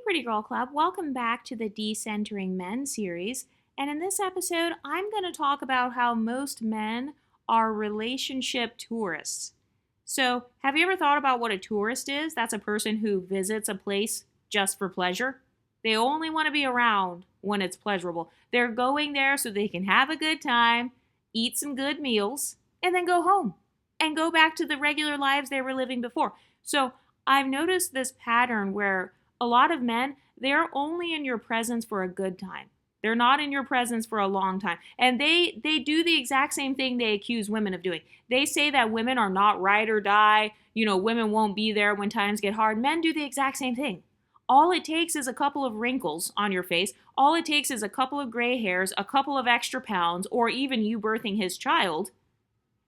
Pretty Girl Club. Welcome back to the Decentering Men series. And in this episode, I'm going to talk about how most men are relationship tourists. So, have you ever thought about what a tourist is? That's a person who visits a place just for pleasure. They only want to be around when it's pleasurable. They're going there so they can have a good time, eat some good meals, and then go home and go back to the regular lives they were living before. So, I've noticed this pattern where a lot of men, they're only in your presence for a good time. They're not in your presence for a long time. And they do the exact same thing they accuse women of doing. They say that women are not ride or die. Women won't be there when times get hard. Men do the exact same thing. All it takes is a couple of wrinkles on your face. All it takes is a couple of gray hairs, a couple of extra pounds, or even you birthing his child.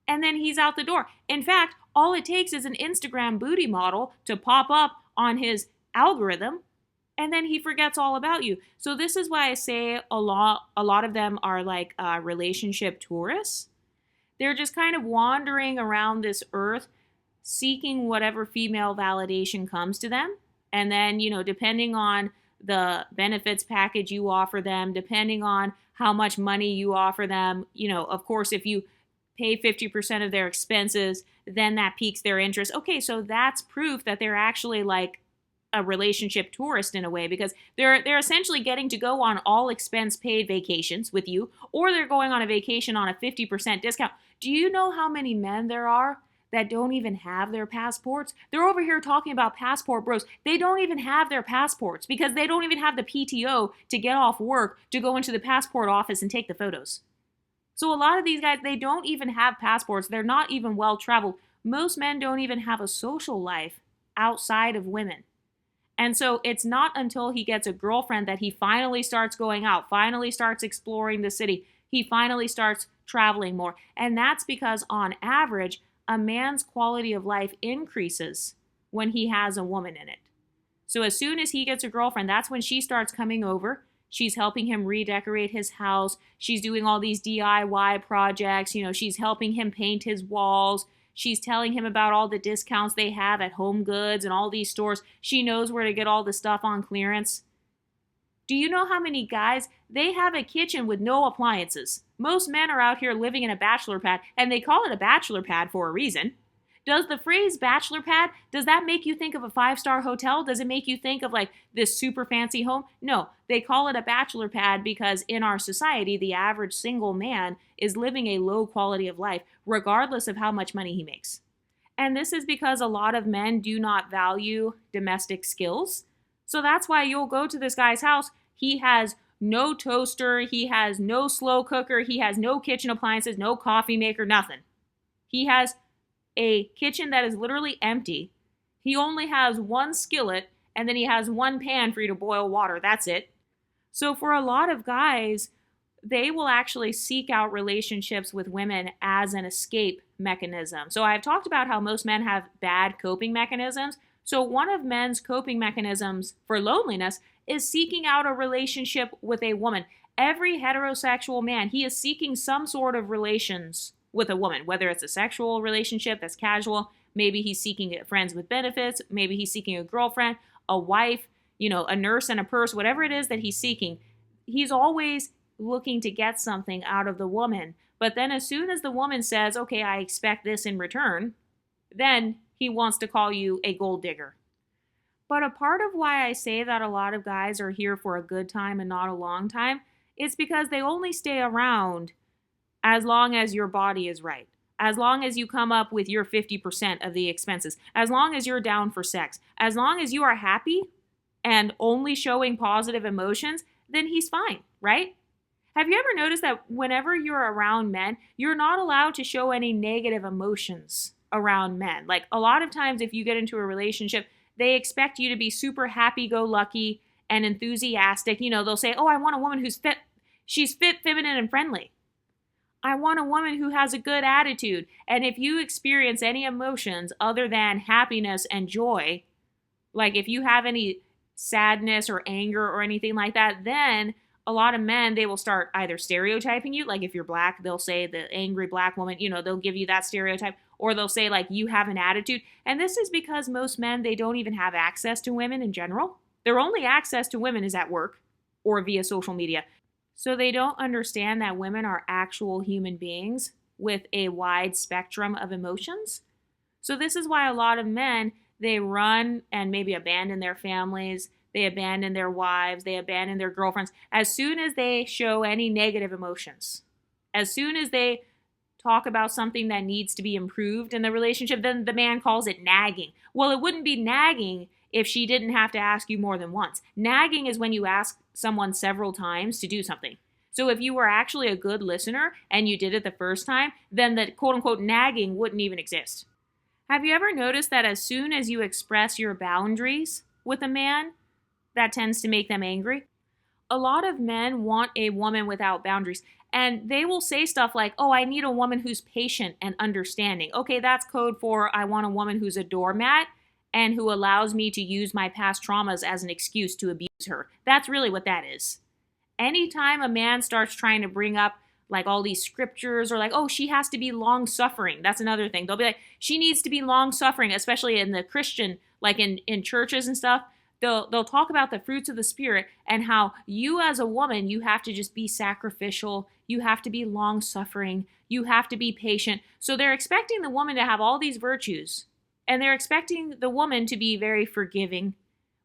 And then he's out the door. In fact, all it takes is an Instagram booty model to pop up on his algorithm, and then he forgets all about you. So this is why I say a lot of them are like relationship tourists. They're just kind of wandering around this earth, seeking whatever female validation comes to them. And then, depending on the benefits package you offer them, depending on how much money you offer them, of course, if you pay 50% of their expenses, then that piques their interest. Okay, so that's proof that they're actually like a relationship tourist in a way, because they're essentially getting to go on all expense paid vacations with you, or they're going on a vacation on a 50% discount. Do you know how many men there are that don't even have their passports? They're over here talking about passport bros. They don't even have their passports because they don't even have the PTO to get off work to go into the passport office and take the photos. So a lot of these guys, they don't even have passports. They're not even well traveled. Most men don't even have a social life outside of women. And so it's not until he gets a girlfriend that he finally starts going out, finally starts exploring the city. He finally starts traveling more. And that's because on average, a man's quality of life increases when he has a woman in it. So as soon as he gets a girlfriend, that's when she starts coming over. She's helping him redecorate his house. She's doing all these DIY projects. She's helping him paint his walls. She's telling him about all the discounts they have at Home Goods and all these stores. She knows where to get all the stuff on clearance. Do you know how many guys, they have a kitchen with no appliances? Most men are out here living in a bachelor pad, and they call it a bachelor pad for a reason. Does the phrase bachelor pad, does that make you think of a 5-star hotel? Does it make you think of like this super fancy home? No, they call it a bachelor pad because in our society, the average single man is living a low quality of life, regardless of how much money he makes. And this is because a lot of men do not value domestic skills. So that's why you'll go to this guy's house. He has no toaster, he has no slow cooker, he has no kitchen appliances, no coffee maker, nothing. He has a kitchen that is literally empty. He only has one skillet, and then he has one pan for you to boil water. That's it. So for a lot of guys, they will actually seek out relationships with women as an escape mechanism. So I've talked about how most men have bad coping mechanisms. So one of men's coping mechanisms for loneliness is seeking out a relationship with a woman. Every heterosexual man, he is seeking some sort of relations with a woman, whether it's a sexual relationship that's casual, maybe he's seeking friends with benefits, maybe he's seeking a girlfriend, a wife, a nurse and a purse, whatever it is that he's seeking. He's always looking to get something out of the woman. But then as soon as the woman says, okay, I expect this in return, then he wants to call you a gold digger. But a part of why I say that a lot of guys are here for a good time and not a long time is because they only stay around as long as your body is right, as long as you come up with your 50% of the expenses, as long as you're down for sex, as long as you are happy and only showing positive emotions, then he's fine, right? Have you ever noticed that whenever you're around men, you're not allowed to show any negative emotions around men? Like a lot of times if you get into a relationship, they expect you to be super happy-go-lucky and enthusiastic. They'll say, oh, I want a woman who's fit. She's fit, feminine, and friendly. I want a woman who has a good attitude. And if you experience any emotions other than happiness and joy, like if you have any sadness or anger or anything like that, then a lot of men, they will start either stereotyping you. Like if you're black, they'll say the angry black woman, they'll give you that stereotype. Or they'll say like you have an attitude. And this is because most men, they don't even have access to women in general. Their only access to women is at work or via social media. So they don't understand that women are actual human beings with a wide spectrum of emotions. So this is why a lot of men, they run and maybe abandon their families, they abandon their wives, they abandon their girlfriends as soon as they show any negative emotions. As soon as they talk about something that needs to be improved in the relationship, then the man calls it nagging. Well, it wouldn't be nagging if she didn't have to ask you more than once. Nagging is when you ask someone several times to do something. So if you were actually a good listener and you did it the first time, then the quote unquote nagging wouldn't even exist. Have you ever noticed that as soon as you express your boundaries with a man, that tends to make them angry? A lot of men want a woman without boundaries. And they will say stuff like, oh, I need a woman who's patient and understanding. Okay, that's code for I want a woman who's a doormat and who allows me to use my past traumas as an excuse to abuse her. That's really what that is. Anytime a man starts trying to bring up like all these scriptures or like, oh, she has to be long suffering. That's another thing. They'll be like, she needs to be long suffering, especially in the Christian, like in churches and stuff. They'll talk about the fruits of the Spirit and how you as a woman, you have to just be sacrificial. You have to be long suffering. You have to be patient. So they're expecting the woman to have all these virtues and they're expecting the woman to be very forgiving.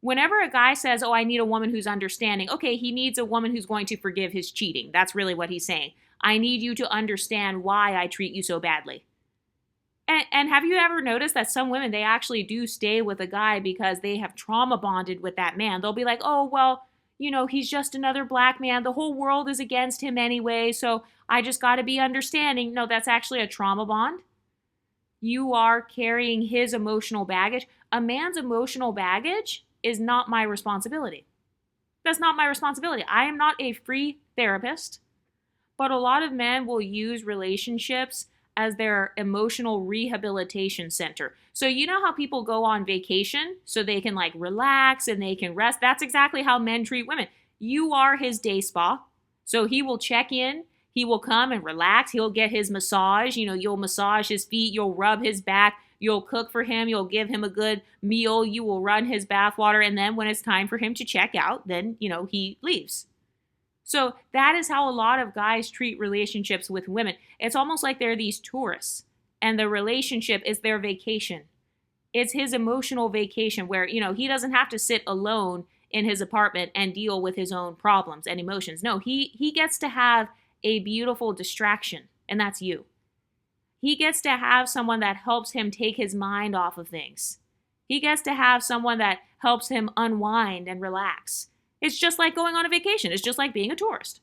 Whenever a guy says, oh, I need a woman who's understanding, okay, he needs a woman who's going to forgive his cheating. That's really what he's saying. I need you to understand why I treat you so badly. And have you ever noticed that some women, they actually do stay with a guy because they have trauma bonded with that man? They'll be like, oh, well, he's just another black man. The whole world is against him anyway, so I just got to be understanding. No, that's actually a trauma bond. You are carrying his emotional baggage. A man's emotional baggage is not my responsibility. That's not my responsibility. I am not a free therapist, but a lot of men will use relationships as their emotional rehabilitation center. So you know how people go on vacation so they can like relax and they can rest? That's exactly how men treat women. You are his day spa. So he will check in, he will come and relax, he'll get his massage, you'll massage his feet, you'll rub his back, you'll cook for him, you'll give him a good meal, you will run his bath water, and then when it's time for him to check out, then, he leaves. So that is how a lot of guys treat relationships with women. It's almost like they're these tourists and the relationship is their vacation. It's his emotional vacation where, he doesn't have to sit alone in his apartment and deal with his own problems and emotions. No, he gets to have a beautiful distraction, and that's you. He gets to have someone that helps him take his mind off of things. He gets to have someone that helps him unwind and relax. It's just like going on a vacation. It's just like being a tourist.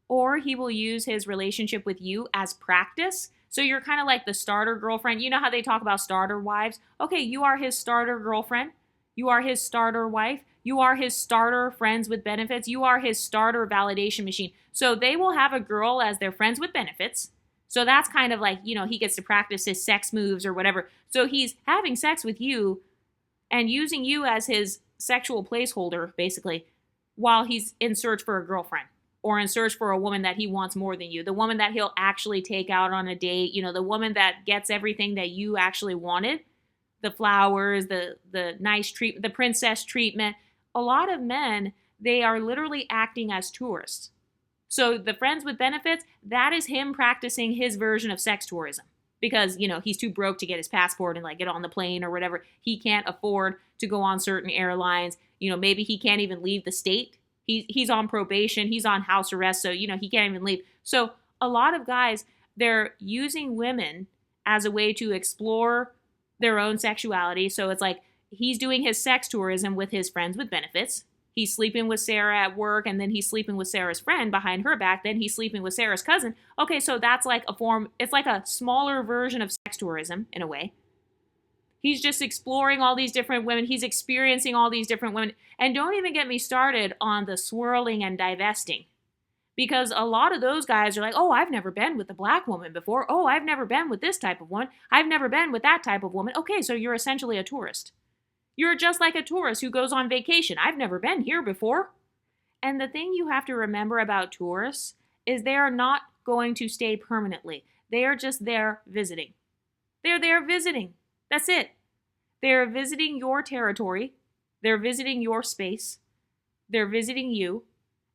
Or he will use his relationship with you as practice. So you're kind of like the starter girlfriend. You know how they talk about starter wives? Okay, you are his starter girlfriend. You are his starter wife. You are his starter friends with benefits. You are his starter validation machine. So they will have a girl as their friends with benefits. So that's kind of like, he gets to practice his sex moves or whatever. So he's having sex with you and using you as his sexual placeholder, basically, while he's in search for a girlfriend or in search for a woman that he wants more than you, the woman that he'll actually take out on a date, the woman that gets everything that you actually wanted, the flowers, the nice treatment, the princess treatment. A lot of men, they are literally acting as tourists. So the friends with benefits, that is him practicing his version of sex tourism because, he's too broke to get his passport and like get on the plane or whatever. He can't afford to go on certain airlines. Maybe he can't even leave the state. He's on probation. He's on house arrest. So, he can't even leave. So a lot of guys, they're using women as a way to explore their own sexuality. So it's like he's doing his sex tourism with his friends with benefits. He's sleeping with Sarah at work, and then he's sleeping with Sarah's friend behind her back. Then he's sleeping with Sarah's cousin. Okay, so that's like it's like a smaller version of sex tourism in a way. He's just exploring all these different women. He's experiencing all these different women. And don't even get me started on the swirling and divesting. Because a lot of those guys are like, oh, I've never been with a black woman before. Oh, I've never been with this type of woman. I've never been with that type of woman. Okay, so you're essentially a tourist. You're just like a tourist who goes on vacation. I've never been here before. And the thing you have to remember about tourists is they are not going to stay permanently. They are just there visiting. They're there visiting. That's it. They're visiting your territory. They're visiting your space. they're visiting you,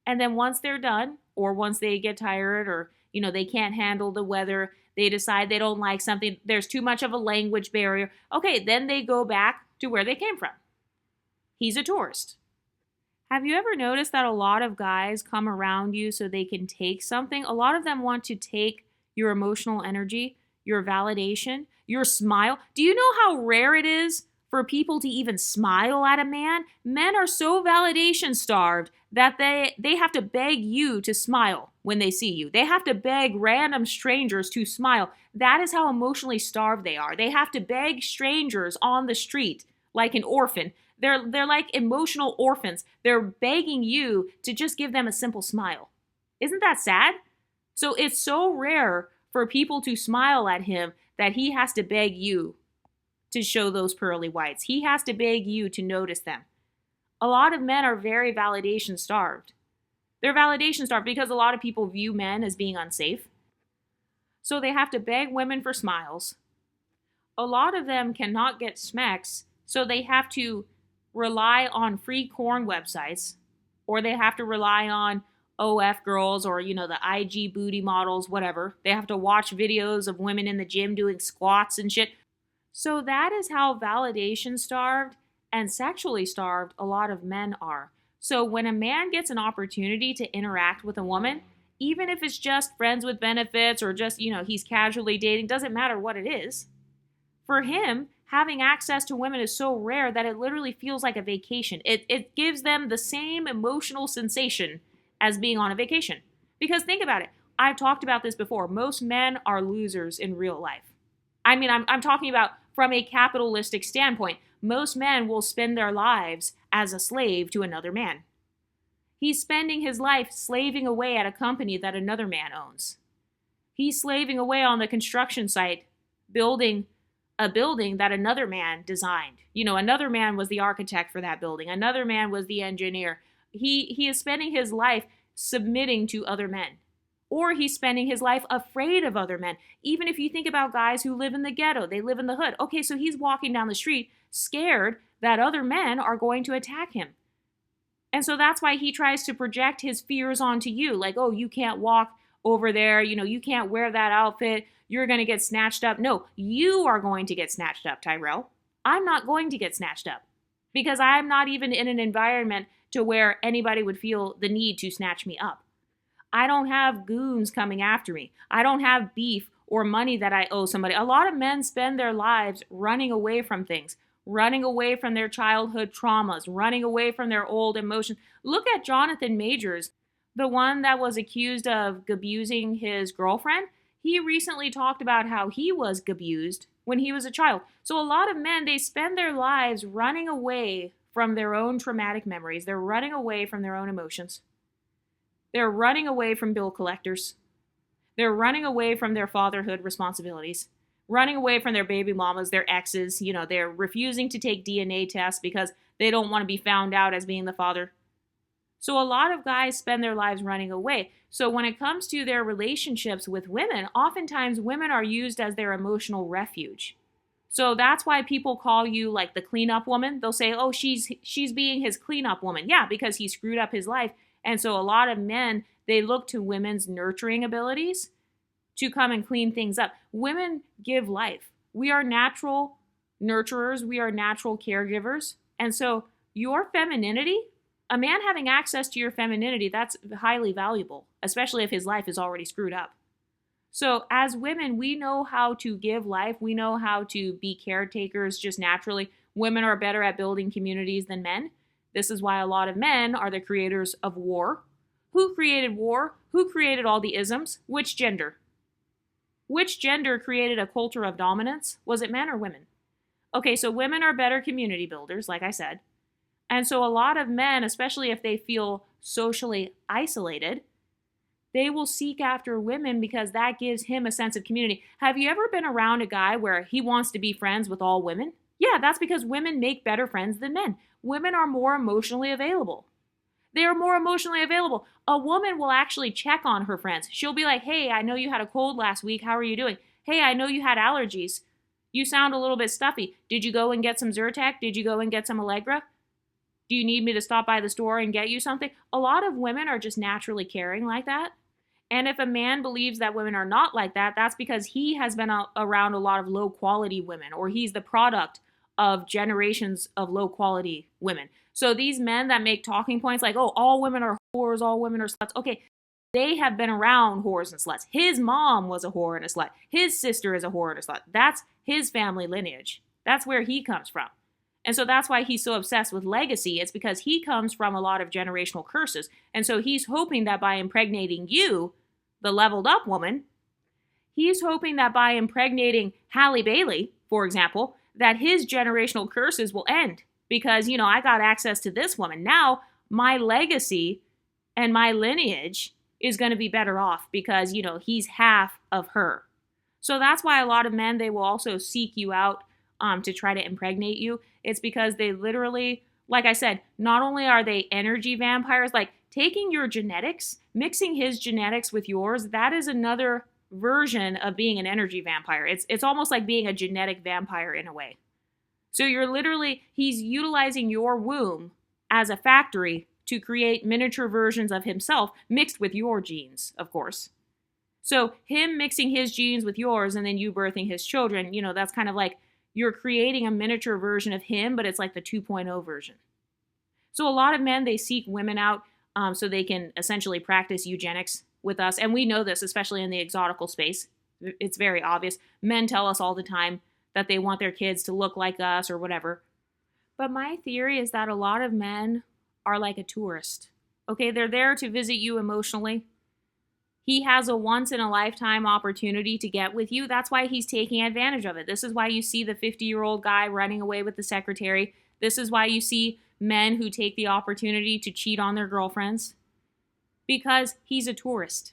and then once they're done, or once they get tired, or they can't handle the weather, they decide they don't like something, there's too much of a language barrier, okay, then they go back to where they came from. He's a tourist. Have you ever noticed that a lot of guys come around you so they can take something? A lot of them want to take your emotional energy, your validation, your smile. Do you know how rare it is for people to even smile at a man? Men are so validation starved that they have to beg you to smile when they see you. They have to beg random strangers to smile. That is how emotionally starved they are. They have to beg strangers on the street like an orphan. They're like emotional orphans. They're begging you to just give them a simple smile. Isn't that sad? So it's so rare for people to smile at him that he has to beg you to show those pearly whites. He has to beg you to notice them. A lot of men are very validation starved. They're validation starved because a lot of people view men as being unsafe. So they have to beg women for smiles. A lot of them cannot get smecks, so they have to rely on free corn websites, or they have to rely on OF girls, or the IG booty models, whatever. They have to watch videos of women in the gym doing squats and shit. So that is how validation starved and sexually starved a lot of men are. So when a man gets an opportunity to interact with a woman, even if it's just friends with benefits or just, he's casually dating, doesn't matter what it is. For him, having access to women is so rare that it literally feels like a vacation. It gives them the same emotional sensation as being on a vacation. Because think about it. I've talked about this before. Most men are losers in real life. I mean, I'm talking about from a capitalistic standpoint. Most men will spend their lives as a slave to another man. He's spending his life slaving away at a company that another man owns. He's slaving away on the construction site, building a building that another man designed. Another man was the architect for that building. Another man was the engineer. He is spending his life submitting to other men. Or he's spending his life afraid of other men. Even if you think about guys who live in the ghetto, they live in the hood. Okay, so he's walking down the street scared that other men are going to attack him. And so that's why he tries to project his fears onto you. Like, oh, you can't walk over there. You can't wear that outfit. You're going to get snatched up. No, you are going to get snatched up, Tyrell. I'm not going to get snatched up because I'm not even in an environment to where anybody would feel the need to snatch me up. I don't have goons coming after me. I don't have beef or money that I owe somebody. A lot of men spend their lives running away from things, running away from their childhood traumas, running away from their old emotions. Look at Jonathan Majors, the one that was accused of abusing his girlfriend. He recently talked about how he was abused when he was a child. So a lot of men, they spend their lives running away from their own traumatic memories. They're running away from their own emotions. They're running away from bill collectors. They're running away from their fatherhood responsibilities, running away from their baby mamas, their exes. They're refusing to take DNA tests because they don't want to be found out as being the father. So a lot of guys spend their lives running away. So when it comes to their relationships with women, oftentimes women are used as their emotional refuge. So that's why people call you like the cleanup woman. They'll say, oh, she's being his cleanup woman. Yeah, because he screwed up his life. And so a lot of men, they look to women's nurturing abilities to come and clean things up. Women give life. We are natural nurturers. We are natural caregivers. And so your femininity, a man having access to your femininity, that's highly valuable, especially if his life is already screwed up. So as women, we know how to give life. We know how to be caretakers just naturally. Women are better at building communities than men. This is why a lot of men are the creators of war. Who created war? Who created all the isms? Which gender? Which gender created a culture of dominance? Was it men or women? Okay, so women are better community builders, like I said. And so a lot of men, especially if they feel socially isolated, they will seek after women because that gives him a sense of community. Have you ever been around a guy where he wants to be friends with all women? Yeah, that's because women make better friends than men. Women are more emotionally available. They are more emotionally available. A woman will actually check on her friends. She'll be like, hey, I know you had a cold last week. How are you doing? Hey, I know you had allergies. You sound a little bit stuffy. Did you go and get some Zyrtec? Did you go and get some Allegra? Do you need me to stop by the store and get you something? A lot of women are just naturally caring like that. And if a man believes that women are not like that, that's because he has been around a lot of low quality women, or he's the product of generations of low quality women. So these men that make talking points like, oh, all women are whores, all women are sluts. Okay, they have been around whores and sluts. His mom was a whore and a slut. His sister is a whore and a slut. That's his family lineage. That's where he comes from. And so that's why he's so obsessed with legacy. It's because he comes from a lot of generational curses. And so he's hoping that by impregnating you, the leveled up woman, he's hoping that by impregnating Halle Bailey, for example, that his generational curses will end. Because, I got access to this woman. Now, my legacy and my lineage is going to be better off because, he's half of her. So that's why a lot of men, they will also seek you out to try to impregnate you. It's because they literally, like I said, not only are they energy vampires, like taking your genetics, mixing his genetics with yours, that is another version of being an energy vampire. It's almost like being a genetic vampire in a way. So he's utilizing your womb as a factory to create miniature versions of himself mixed with your genes, of course. So him mixing his genes with yours and then you birthing his children, that's kind of like you're creating a miniature version of him, but it's like the 2.0 version. So a lot of men, they seek women out so they can essentially practice eugenics with us. And we know this, especially in the exotical space. It's very obvious. Men tell us all the time that they want their kids to look like us or whatever. But my theory is that a lot of men are like a tourist. Okay, they're there to visit you emotionally. He has a once-in-a-lifetime opportunity to get with you. That's why he's taking advantage of it. This is why you see the 50-year-old guy running away with the secretary. This is why you see men who take the opportunity to cheat on their girlfriends. Because he's a tourist.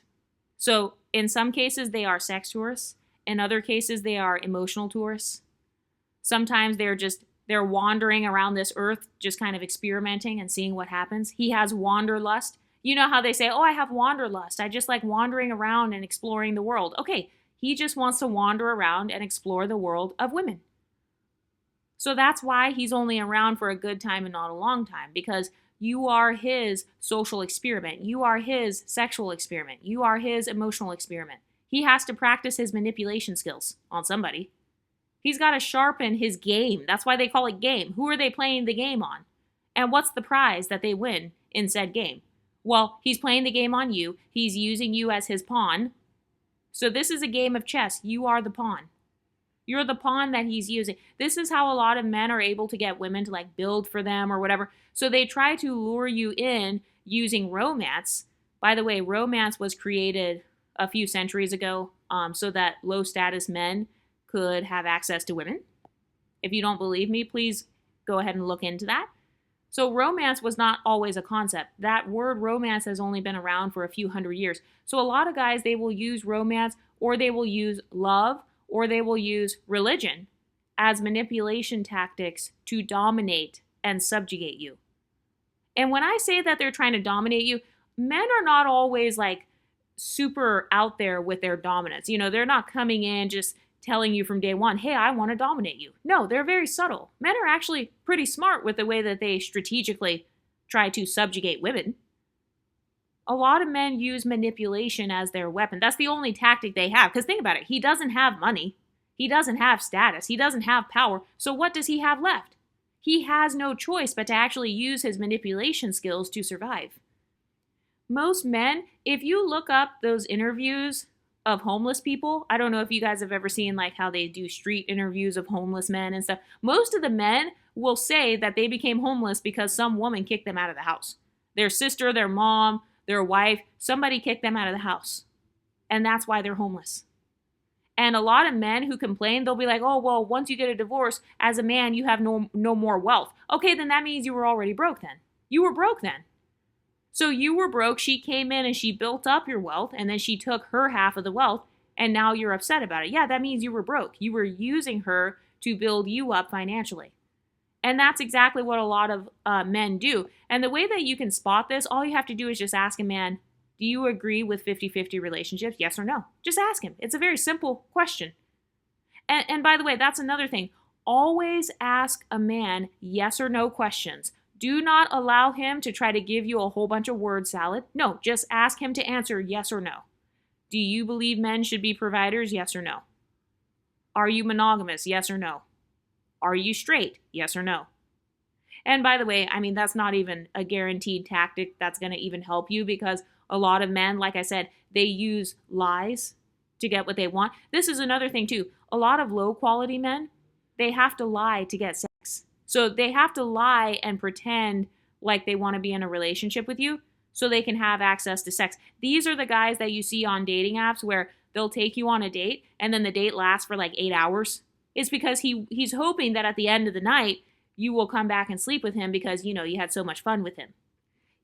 So in some cases, they are sex tourists. In other cases, they are emotional tourists. Sometimes they're wandering around this earth, just kind of experimenting and seeing what happens. He has wanderlust. You know how they say, oh, I have wanderlust. I just like wandering around and exploring the world. Okay, he just wants to wander around and explore the world of women. So that's why he's only around for a good time and not a long time, because you are his social experiment. You are his sexual experiment. You are his emotional experiment. He has to practice his manipulation skills on somebody. He's got to sharpen his game. That's why they call it game. Who are they playing the game on? And what's the prize that they win in said game? Well, he's playing the game on you. He's using you as his pawn. So this is a game of chess. You are the pawn. You're the pawn that he's using. This is how a lot of men are able to get women to like build for them or whatever. So they try to lure you in using romance. By the way, romance was created a few centuries ago so that low status men could have access to women. If you don't believe me, please go ahead and look into that. So romance was not always a concept. That word romance has only been around for a few hundred years. So a lot of guys, they will use romance, or they will use love, or they will use religion as manipulation tactics to dominate and subjugate you. And when I say that they're trying to dominate you, men are not always like super out there with their dominance. They're not coming in just telling you from day one, hey, I want to dominate you. No, they're very subtle. Men are actually pretty smart with the way that they strategically try to subjugate women. A lot of men use manipulation as their weapon. That's the only tactic they have. Because think about it. He doesn't have money. He doesn't have status. He doesn't have power. So what does he have left? He has no choice but to actually use his manipulation skills to survive. Most men, if you look up those interviews of homeless people, I don't know if you guys have ever seen like how they do street interviews of homeless men and stuff. Most of the men will say that they became homeless because some woman kicked them out of the house. Their sister, their mom, their wife, somebody kicked them out of the house. And that's why they're homeless. And a lot of men who complain, they'll be like, oh, well, once you get a divorce, as a man, you have no more wealth. Okay, then that means you were already broke then. You were broke then. So you were broke, she came in and she built up your wealth, and then she took her half of the wealth, and now you're upset about it. Yeah, that means you were broke. You were using her to build you up financially. And that's exactly what a lot of men do. And the way that you can spot this, all you have to do is just ask a man, do you agree with 50-50 relationships? Yes or no? Just ask him. It's a very simple question. And by the way, that's another thing. Always ask a man yes or no questions. Do not allow him to try to give you a whole bunch of word salad. No, just ask him to answer yes or no. Do you believe men should be providers? Yes or no? Are you monogamous? Yes or no? Are you straight? Yes or no? And by the way, I mean, that's not even a guaranteed tactic that's going to even help you, because a lot of men, like I said, they use lies to get what they want. This is another thing too. A lot of low quality men, they have to lie to get sex. So they have to lie and pretend like they want to be in a relationship with you so they can have access to sex. These are the guys that you see on dating apps where they'll take you on a date and then the date lasts for like 8 hours. It's because he's hoping that at the end of the night, you will come back and sleep with him because, you know, you had so much fun with him.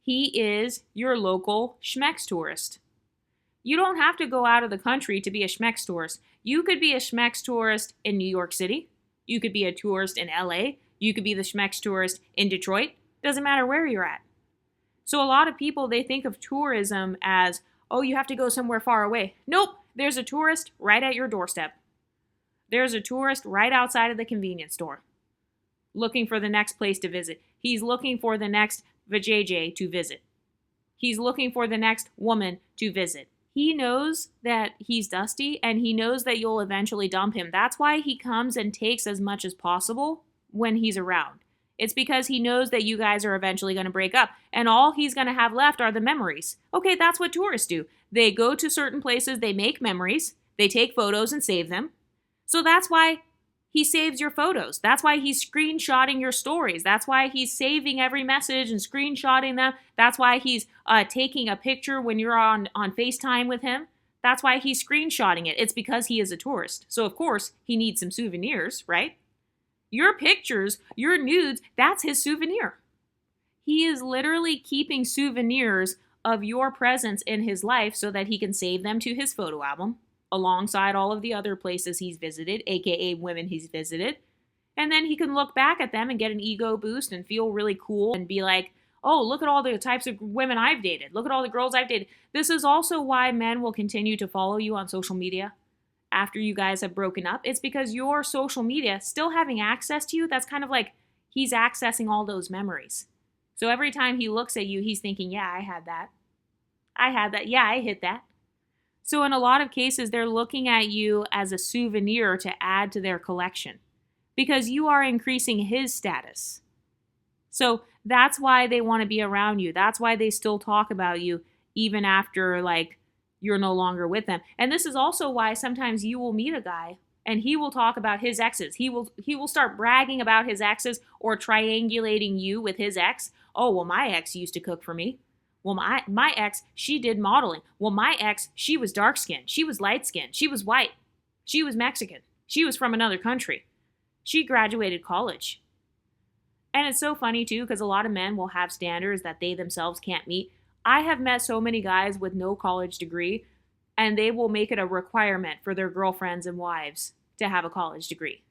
He is your local schmex tourist. You don't have to go out of the country to be a schmex tourist. You could be a schmex tourist in New York City. You could be a tourist in LA. You could be the schmex tourist in Detroit. Doesn't matter where you're at. So a lot of people, they think of tourism as, oh, you have to go somewhere far away. Nope, there's a tourist right at your doorstep. There's a tourist right outside of the convenience store looking for the next place to visit. He's looking for the next vajayjay to visit. He's looking for the next woman to visit. He knows that he's dusty and he knows that you'll eventually dump him. That's why he comes and takes as much as possible when he's around. It's because he knows that you guys are eventually going to break up and all he's going to have left are the memories. Okay, that's what tourists do. They go to certain places, they make memories, they take photos and save them. So that's why he saves your photos. That's why he's screenshotting your stories. That's why he's saving every message and screenshotting them. That's why he's taking a picture when you're on FaceTime with him. That's why he's screenshotting it. It's because he is a tourist. So, of course, he needs some souvenirs, right? Your pictures, your nudes, that's his souvenir. He is literally keeping souvenirs of your presence in his life so that he can save them to his photo album, alongside all of the other places he's visited, aka women he's visited. And then he can look back at them and get an ego boost and feel really cool and be like, oh, look at all the types of women I've dated. Look at all the girls I've dated. This is also why men will continue to follow you on social media after you guys have broken up. It's because your social media, still having access to you, that's kind of like he's accessing all those memories. So every time he looks at you, he's thinking, yeah, I had that. Yeah, I hit that. So in a lot of cases, they're looking at you as a souvenir to add to their collection because you are increasing his status. So that's why they want to be around you. That's why they still talk about you even after like you're no longer with them. And this is also why sometimes you will meet a guy and he will talk about his exes. He will start bragging about his exes or triangulating you with his ex. Oh, well, my ex used to cook for me. Well, my ex, she did modeling. Well, my ex, she was dark-skinned. She was light-skinned. She was white. She was Mexican. She was from another country. She graduated college. And it's so funny, too, because a lot of men will have standards that they themselves can't meet. I have met so many guys with no college degree, and they will make it a requirement for their girlfriends and wives to have a college degree.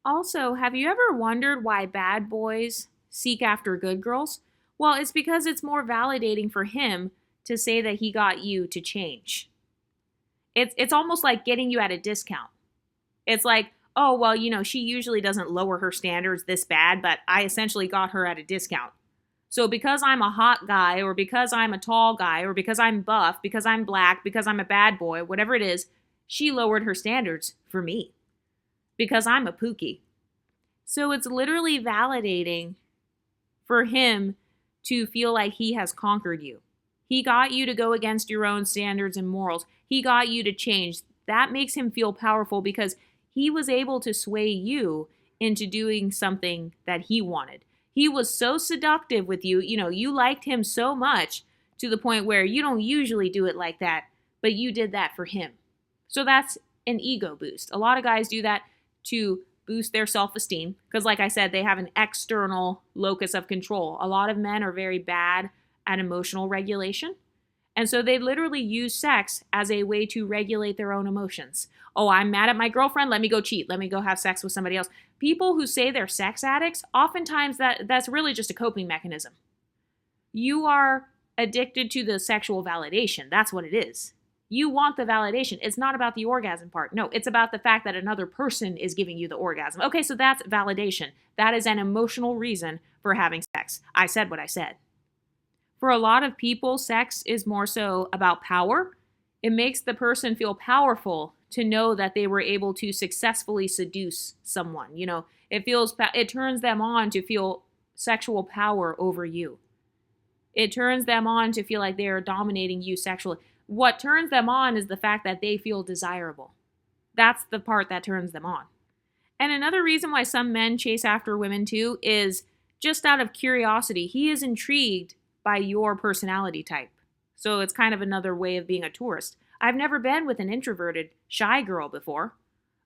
Also, have you ever wondered why bad boys seek after good girls? Well, it's because it's more validating for him to say that he got you to change. It's almost like getting you at a discount. It's like, oh, well, you know, she usually doesn't lower her standards this bad, but I essentially got her at a discount. So because I'm a hot guy, or because I'm a tall guy, or because I'm buff, because I'm black, because I'm a bad boy, whatever it is, she lowered her standards for me. Because I'm a pookie. So it's literally validating for him to feel like he has conquered you. He got you to go against your own standards and morals. He got you to change. That makes him feel powerful because he was able to sway you into doing something that he wanted. He was so seductive with you. You know, you liked him so much to the point where you don't usually do it like that, but you did that for him. So that's an ego boost. A lot of guys do that to boost their self-esteem because, like I said, they have an external locus of control. A lot of men are very bad at emotional regulation. And so they literally use sex as a way to regulate their own emotions. Oh, I'm mad at my girlfriend. Let me go cheat. Let me go have sex with somebody else. People who say they're sex addicts, oftentimes that's really just a coping mechanism. You are addicted to the sexual validation. That's what it is. You want the validation. It's not about the orgasm part. No, it's about the fact that another person is giving you the orgasm. Okay, so that's validation. That is an emotional reason for having sex. I said what I said. For a lot of people, sex is more so about power. It makes the person feel powerful to know that they were able to successfully seduce someone. It turns them on to feel sexual power over you. It turns them on to feel like they are dominating you sexually. What turns them on is the fact that they feel desirable. That's the part that turns them on. And another reason why some men chase after women too is just out of curiosity. He is intrigued by your personality type. So it's kind of another way of being a tourist. I've never been with an introverted, shy girl before.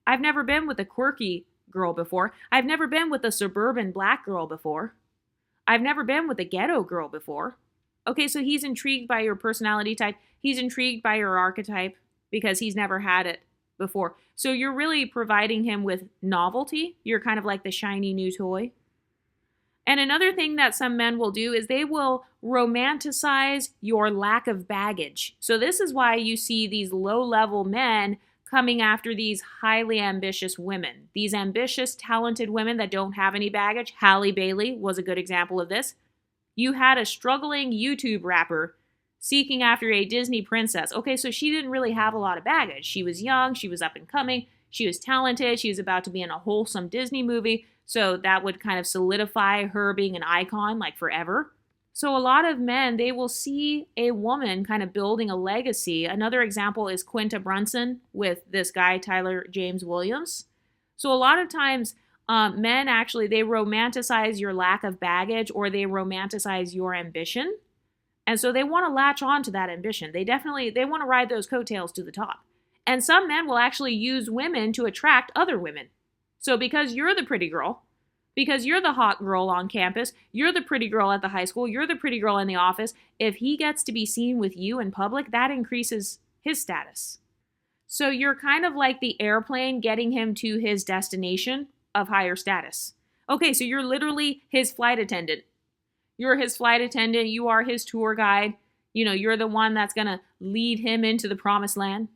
I've never been with a quirky girl before. I've never been with a suburban black girl before. I've never been with a ghetto girl before. Okay, so he's intrigued by your personality type. He's intrigued by your archetype because he's never had it before. So you're really providing him with novelty. You're kind of like the shiny new toy. And another thing that some men will do is they will romanticize your lack of baggage. So this is why you see these low-level men coming after these highly ambitious women. These ambitious, talented women that don't have any baggage. Halle Bailey was a good example of this. You had a struggling YouTube rapper seeking after a Disney princess. Okay, so she didn't really have a lot of baggage. She was young, she was up and coming, she was talented, she was about to be in a wholesome Disney movie. So that would kind of solidify her being an icon like forever. So a lot of men, they will see a woman kind of building a legacy. Another example is Quinta Brunson with this guy, Tyler James Williams. So a lot of times men actually, they romanticize your lack of baggage or they romanticize your ambition. And so they want to latch on to that ambition. They want to ride those coattails to the top. And some men will actually use women to attract other women. So because you're the pretty girl, because you're the hot girl on campus, you're the pretty girl at the high school, you're the pretty girl in the office, if he gets to be seen with you in public, that increases his status. So you're kind of like the airplane getting him to his destination of higher status. Okay, so you're literally his flight attendant. You're his flight attendant, you are his tour guide. You're the one that's going to lead him into the promised land.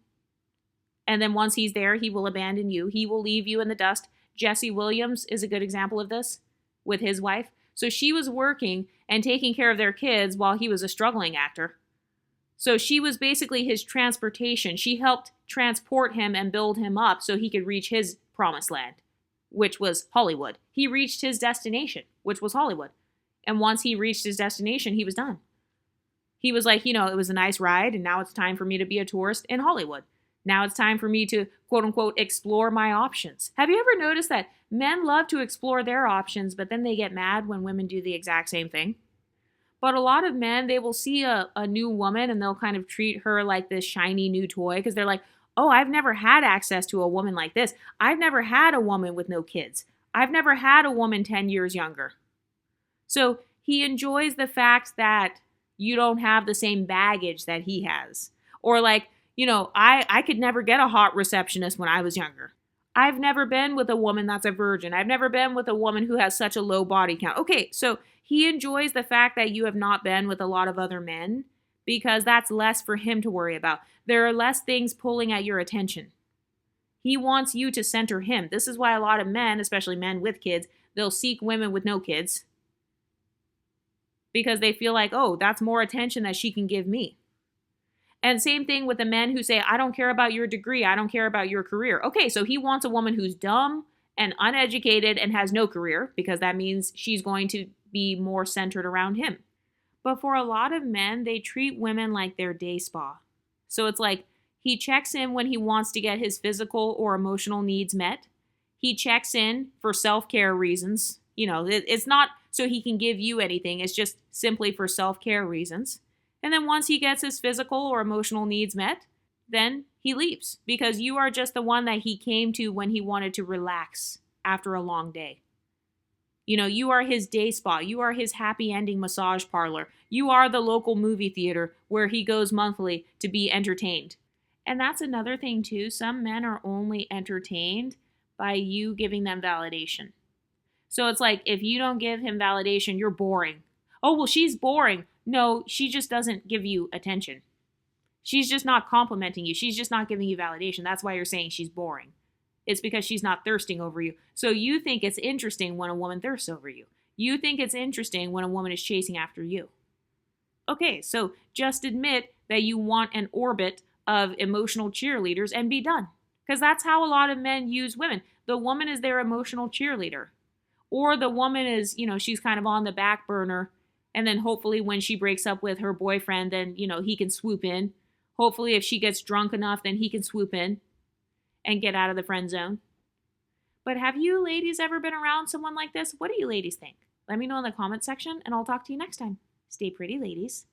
And then once he's there, he will abandon you. He will leave you in the dust. Jesse Williams is a good example of this with his wife. So she was working and taking care of their kids while he was a struggling actor. So she was basically his transportation. She helped transport him and build him up so he could reach his promised land, which was Hollywood. He reached his destination, which was Hollywood. And once he reached his destination, he was done. He was like, it was a nice ride, and now it's time for me to be a tourist in Hollywood. Now it's time for me to, quote unquote, explore my options. Have you ever noticed that men love to explore their options, but then they get mad when women do the exact same thing? But a lot of men, they will see a new woman and they'll kind of treat her like this shiny new toy because they're like, oh, I've never had access to a woman like this. I've never had a woman with no kids. I've never had a woman 10 years younger. So he enjoys the fact that you don't have the same baggage that he has. Or like, I could never get a hot receptionist when I was younger. I've never been with a woman that's a virgin. I've never been with a woman who has such a low body count. Okay, so he enjoys the fact that you have not been with a lot of other men because that's less for him to worry about. There are less things pulling at your attention. He wants you to center him. This is why a lot of men, especially men with kids, they'll seek women with no kids because they feel like, oh, that's more attention that she can give me. And same thing with the men who say, I don't care about your degree. I don't care about your career. Okay, so he wants a woman who's dumb and uneducated and has no career because that means she's going to be more centered around him. But for a lot of men, they treat women like their day spa. So it's like he checks in when he wants to get his physical or emotional needs met. He checks in for self-care reasons. It's not so he can give you anything. It's just simply for self-care reasons. And then once he gets his physical or emotional needs met, then he leaves because you are just the one that he came to when he wanted to relax after a long day. You are his day spa. You are his happy ending massage parlor. You are the local movie theater where he goes monthly to be entertained. And that's another thing too. Some men are only entertained by you giving them validation. So it's like if you don't give him validation, you're boring. Oh, well, she's boring. No, she just doesn't give you attention. She's just not complimenting you. She's just not giving you validation. That's why you're saying she's boring. It's because she's not thirsting over you. So you think it's interesting when a woman thirsts over you. You think it's interesting when a woman is chasing after you. Okay, so just admit that you want an orbit of emotional cheerleaders and be done. Because that's how a lot of men use women. The woman is their emotional cheerleader. Or the woman is, she's kind of on the back burner. And then hopefully when she breaks up with her boyfriend, then, he can swoop in. Hopefully if she gets drunk enough, then he can swoop in and get out of the friend zone. But have you ladies ever been around someone like this? What do you ladies think? Let me know in the comment section and I'll talk to you next time. Stay pretty, ladies.